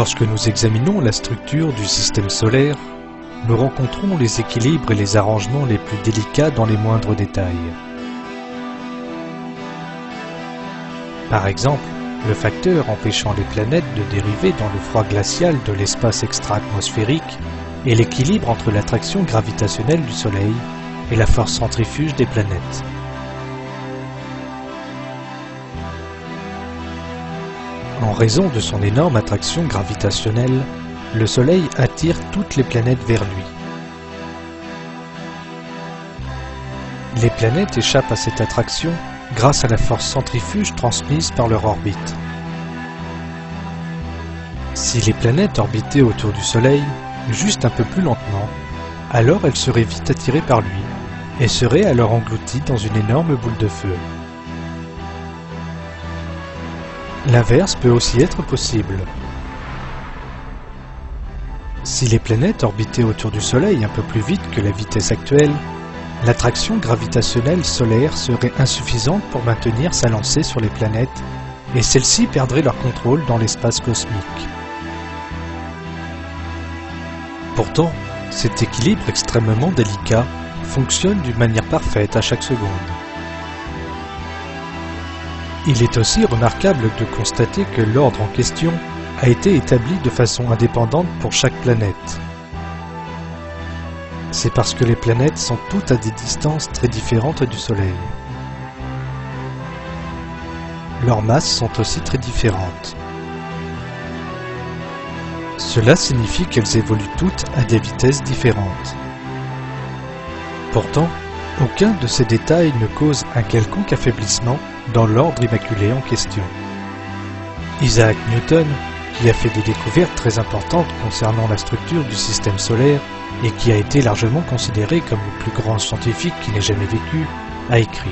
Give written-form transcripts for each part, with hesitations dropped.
Lorsque nous examinons la structure du système solaire, nous rencontrons les équilibres et les arrangements les plus délicats dans les moindres détails. Par exemple, le facteur empêchant les planètes de dériver dans le froid glacial de l'espace extra-atmosphérique et l'équilibre entre l'attraction gravitationnelle du Soleil et la force centrifuge des planètes. En raison de son énorme attraction gravitationnelle, le Soleil attire toutes les planètes vers lui. Les planètes échappent à cette attraction grâce à la force centrifuge transmise par leur orbite. Si les planètes orbitaient autour du Soleil, juste un peu plus lentement, alors elles seraient vite attirées par lui et seraient alors englouties dans une énorme boule de feu. L'inverse peut aussi être possible. Si les planètes orbitaient autour du Soleil un peu plus vite que la vitesse actuelle, l'attraction gravitationnelle solaire serait insuffisante pour maintenir sa lancée sur les planètes et celles-ci perdraient leur contrôle dans l'espace cosmique. Pourtant, cet équilibre extrêmement délicat fonctionne d'une manière parfaite à chaque seconde. Il est aussi remarquable de constater que l'ordre en question a été établi de façon indépendante pour chaque planète. C'est parce que les planètes sont toutes à des distances très différentes du Soleil. Leurs masses sont aussi très différentes. Cela signifie qu'elles évoluent toutes à des vitesses différentes. Pourtant, aucun de ces détails ne cause un quelconque affaiblissement dans l'ordre immaculé en question. Isaac Newton, qui a fait des découvertes très importantes concernant la structure du système solaire et qui a été largement considéré comme le plus grand scientifique qui n'ait jamais vécu, a écrit :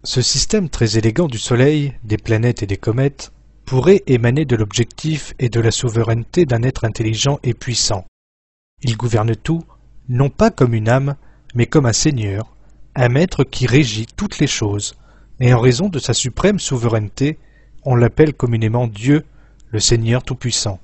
Ce système très élégant du Soleil, des planètes et des comètes pourrait émaner de l'objectif et de la souveraineté d'un être intelligent et puissant. Il gouverne tout, non pas comme une âme, mais comme un seigneur, un maître qui régit toutes les choses, et en raison de sa suprême souveraineté, on l'appelle communément Dieu, le Seigneur Tout-Puissant.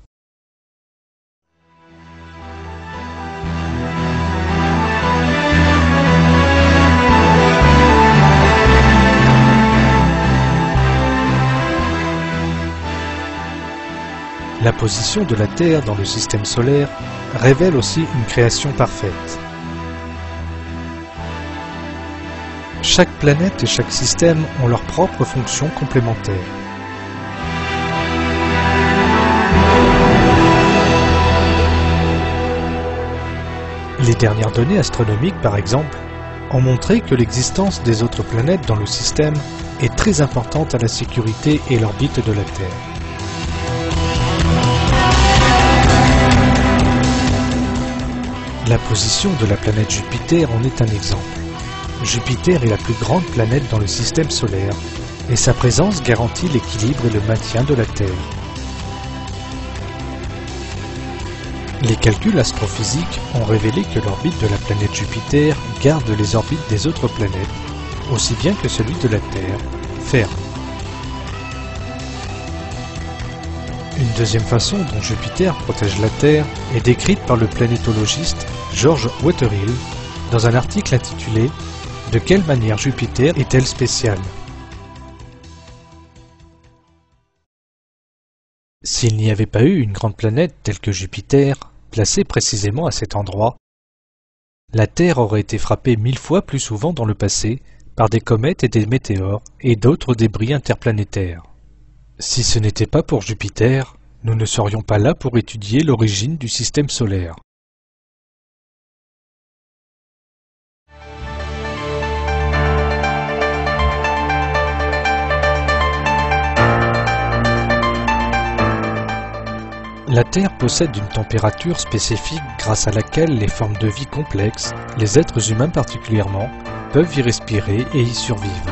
La position de la Terre dans le système solaire révèle aussi une création parfaite. Chaque planète et chaque système ont leurs propres fonctions complémentaires. Les dernières données astronomiques, par exemple, ont montré que l'existence des autres planètes dans le système est très importante à la sécurité et l'orbite de la Terre. La position de la planète Jupiter en est un exemple. Jupiter est la plus grande planète dans le système solaire et sa présence garantit l'équilibre et le maintien de la Terre. Les calculs astrophysiques ont révélé que l'orbite de la planète Jupiter garde les orbites des autres planètes, aussi bien que celui de la Terre, ferme. Une deuxième façon dont Jupiter protège la Terre est décrite par le planétologiste George Wetherill dans un article intitulé « De quelle manière Jupiter est-elle spéciale ?» S'il n'y avait pas eu une grande planète telle que Jupiter, placée précisément à cet endroit, la Terre aurait été frappée 1000 fois plus souvent dans le passé par des comètes et des météores et d'autres débris interplanétaires. Si ce n'était pas pour Jupiter, nous ne serions pas là pour étudier l'origine du système solaire. La Terre possède une température spécifique grâce à laquelle les formes de vie complexes, les êtres humains particulièrement, peuvent y respirer et y survivre.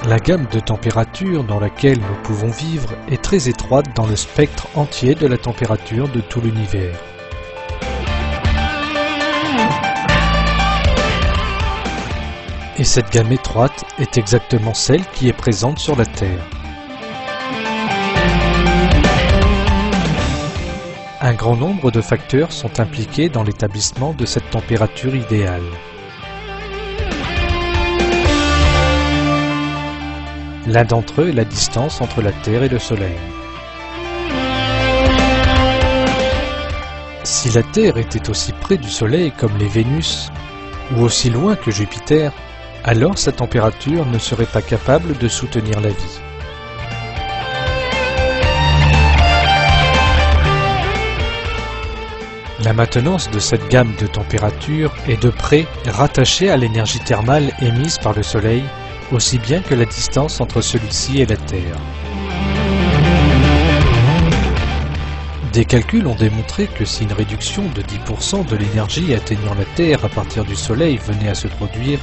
La gamme de température dans laquelle nous pouvons vivre est très étroite dans le spectre entier de la température de tout l'univers. Et cette gamme étroite est exactement celle qui est présente sur la Terre. Un grand nombre de facteurs sont impliqués dans l'établissement de cette température idéale. L'un d'entre eux est la distance entre la Terre et le Soleil. Si la Terre était aussi près du Soleil comme les Vénus, ou aussi loin que Jupiter, alors sa température ne serait pas capable de soutenir la vie. La maintenance de cette gamme de température est de près rattachée à l'énergie thermale émise par le Soleil, aussi bien que la distance entre celui-ci et la Terre. Des calculs ont démontré que si une réduction de 10% de l'énergie atteignant la Terre à partir du Soleil venait à se produire,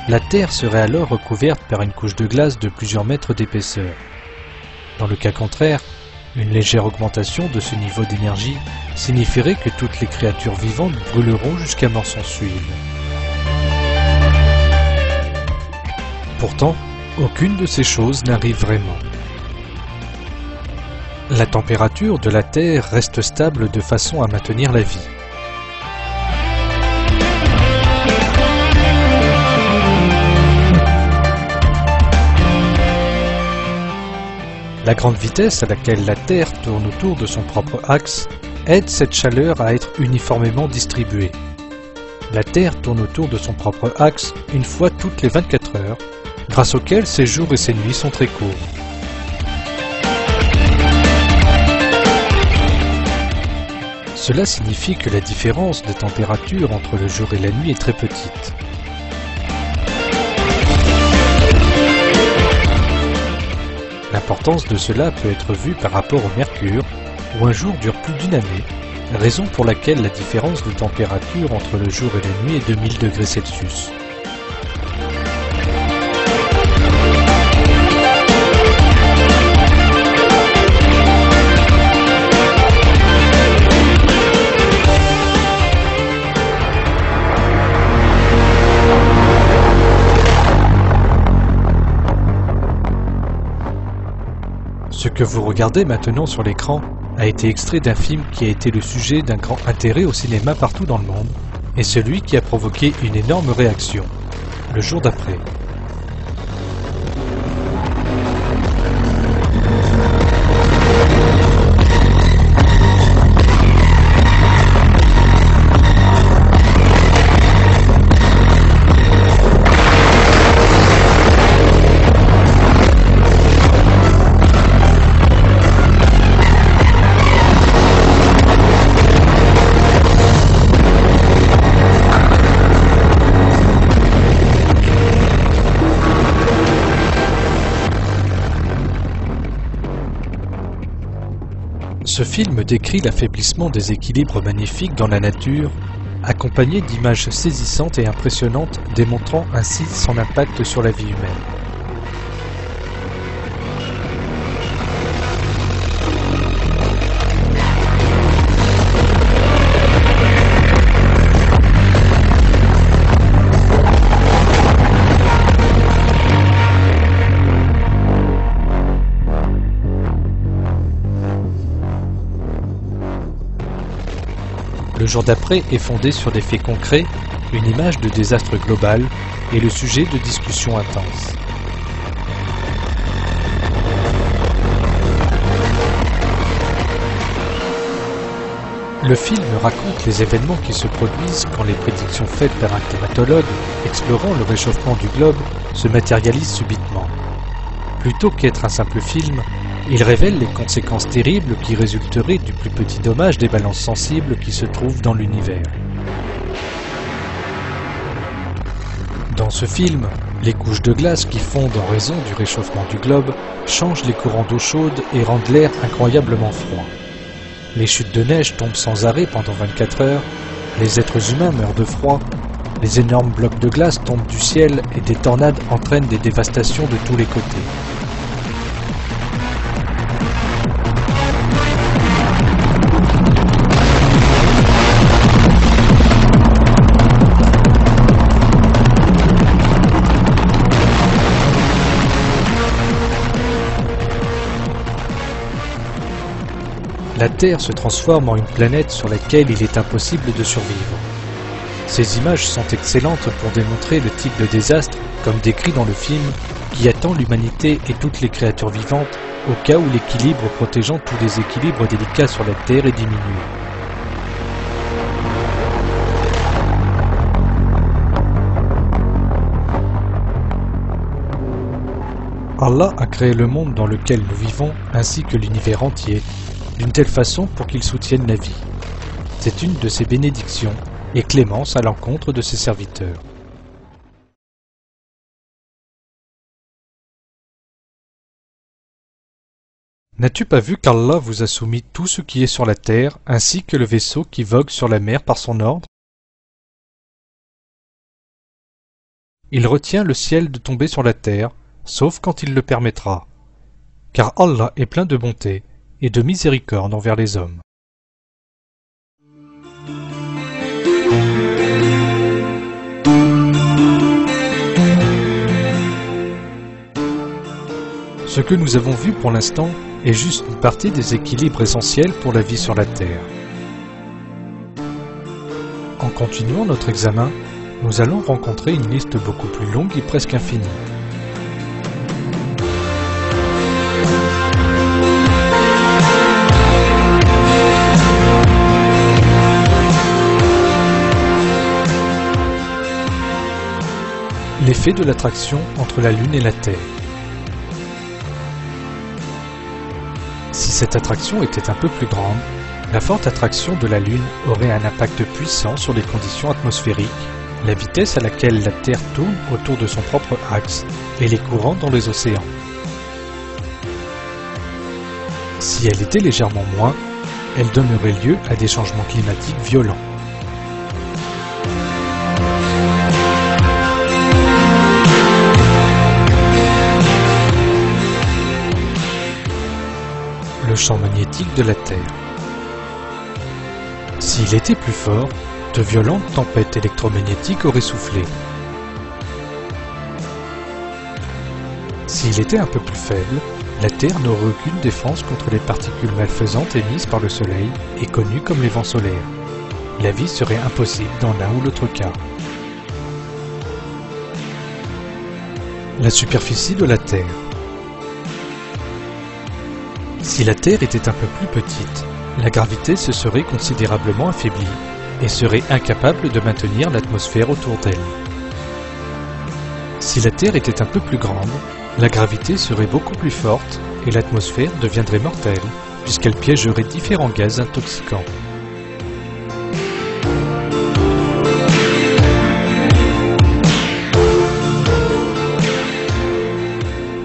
la Terre serait alors recouverte par une couche de glace de plusieurs mètres d'épaisseur. Dans le cas contraire, une légère augmentation de ce niveau d'énergie signifierait que toutes les créatures vivantes brûleront jusqu'à mort s'en suive. Pourtant, aucune de ces choses n'arrive vraiment. La température de la Terre reste stable de façon à maintenir la vie. La grande vitesse à laquelle la Terre tourne autour de son propre axe aide cette chaleur à être uniformément distribuée. La Terre tourne autour de son propre axe une fois toutes les 24 heures, grâce auquel ses jours et ses nuits sont très courts. Cela signifie que la différence de température entre le jour et la nuit est très petite. L'importance de cela peut être vue par rapport au mercure, où un jour dure plus d'une année, raison pour laquelle la différence de température entre le jour et la nuit est de 1000 degrés Celsius. Ce que vous regardez maintenant sur l'écran a été extrait d'un film qui a été le sujet d'un grand intérêt au cinéma partout dans le monde, et celui qui a provoqué une énorme réaction, le jour d'après. Ce film décrit l'affaiblissement des équilibres magnifiques dans la nature, accompagné d'images saisissantes et impressionnantes démontrant ainsi son impact sur la vie humaine. Le jour d'après est fondé sur des faits concrets, une image de désastre global et le sujet de discussions intenses. Le film raconte les événements qui se produisent quand les prédictions faites par un climatologue explorant le réchauffement du globe se matérialisent subitement. Plutôt qu'être un simple film, il révèle les conséquences terribles qui résulteraient du plus petit dommage des balances sensibles qui se trouvent dans l'univers. Dans ce film, les couches de glace qui fondent en raison du réchauffement du globe changent les courants d'eau chaude et rendent l'air incroyablement froid. Les chutes de neige tombent sans arrêt pendant 24 heures, les êtres humains meurent de froid, Les énormes blocs de glace tombent du ciel et des tornades entraînent des dévastations de tous les côtés. La Terre se transforme en une planète sur laquelle il est impossible de survivre. Ces images sont excellentes pour démontrer le type de désastre, comme décrit dans le film, qui attend l'humanité et toutes les créatures vivantes au cas où l'équilibre protégeant tous les équilibres délicats sur la Terre est diminué. Allah a créé le monde dans lequel nous vivons ainsi que l'univers entier, d'une telle façon pour qu'il soutienne la vie. C'est une de ses bénédictions et clémence à l'encontre de ses serviteurs. N'as-tu pas vu qu'Allah vous a soumis tout ce qui est sur la terre, ainsi que le vaisseau qui vogue sur la mer par son ordre? Il retient le ciel de tomber sur la terre, sauf quand il le permettra. Car Allah est plein de bonté et de miséricorde envers les hommes. Ce que nous avons vu pour l'instant est juste une partie des équilibres essentiels pour la vie sur la Terre. En continuant notre examen, nous allons rencontrer une liste beaucoup plus longue et presque infinie. L'effet de l'attraction entre la Lune et la Terre. Si cette attraction était un peu plus grande, la forte attraction de la Lune aurait un impact puissant sur les conditions atmosphériques, la vitesse à laquelle la Terre tourne autour de son propre axe et les courants dans les océans. Si elle était légèrement moins, elle donnerait lieu à des changements climatiques violents. Le champ magnétique de la Terre. S'il était plus fort, de violentes tempêtes électromagnétiques auraient soufflé. S'il était un peu plus faible, la Terre n'aurait aucune défense contre les particules malfaisantes émises par le Soleil et connues comme les vents solaires. La vie serait impossible dans l'un ou l'autre cas. La superficie de la Terre. Si la Terre était un peu plus petite, la gravité se serait considérablement affaiblie et serait incapable de maintenir l'atmosphère autour d'elle. Si la Terre était un peu plus grande, la gravité serait beaucoup plus forte et l'atmosphère deviendrait mortelle puisqu'elle piégerait différents gaz intoxicants.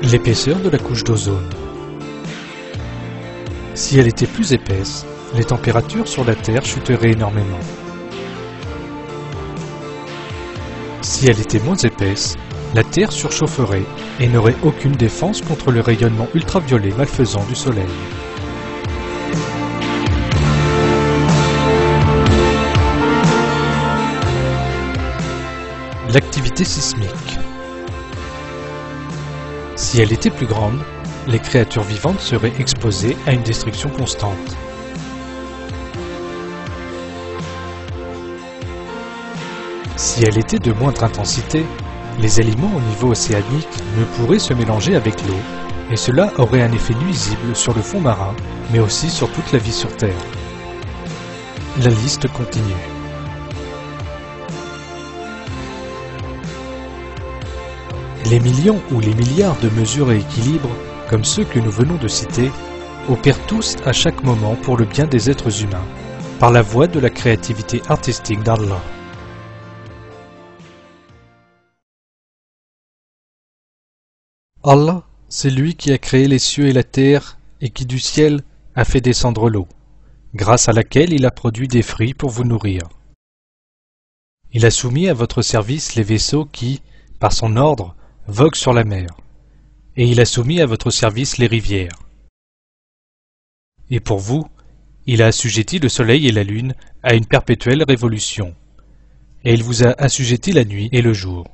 L'épaisseur de la couche d'ozone. Si elle était plus épaisse, les températures sur la Terre chuteraient énormément. Si elle était moins épaisse, la Terre surchaufferait et n'aurait aucune défense contre le rayonnement ultraviolet malfaisant du Soleil. L'activité sismique. Si elle était plus grande, les créatures vivantes seraient exposées à une destruction constante. Si elle était de moindre intensité, les éléments au niveau océanique ne pourraient se mélanger avec l'eau, et cela aurait un effet nuisible sur le fond marin, mais aussi sur toute la vie sur Terre. La liste continue. Les millions ou les milliards de mesures et équilibres, comme ceux que nous venons de citer, opèrent tous à chaque moment pour le bien des êtres humains, par la voie de la créativité artistique d'Allah. Allah, c'est lui qui a créé les cieux et la terre et qui du ciel a fait descendre l'eau, grâce à laquelle il a produit des fruits pour vous nourrir. Il a soumis à votre service les vaisseaux qui, par son ordre, voguent sur la mer, et il a soumis à votre service les rivières. Et pour vous, il a assujetti le soleil et la lune à une perpétuelle révolution, et il vous a assujetti la nuit et le jour.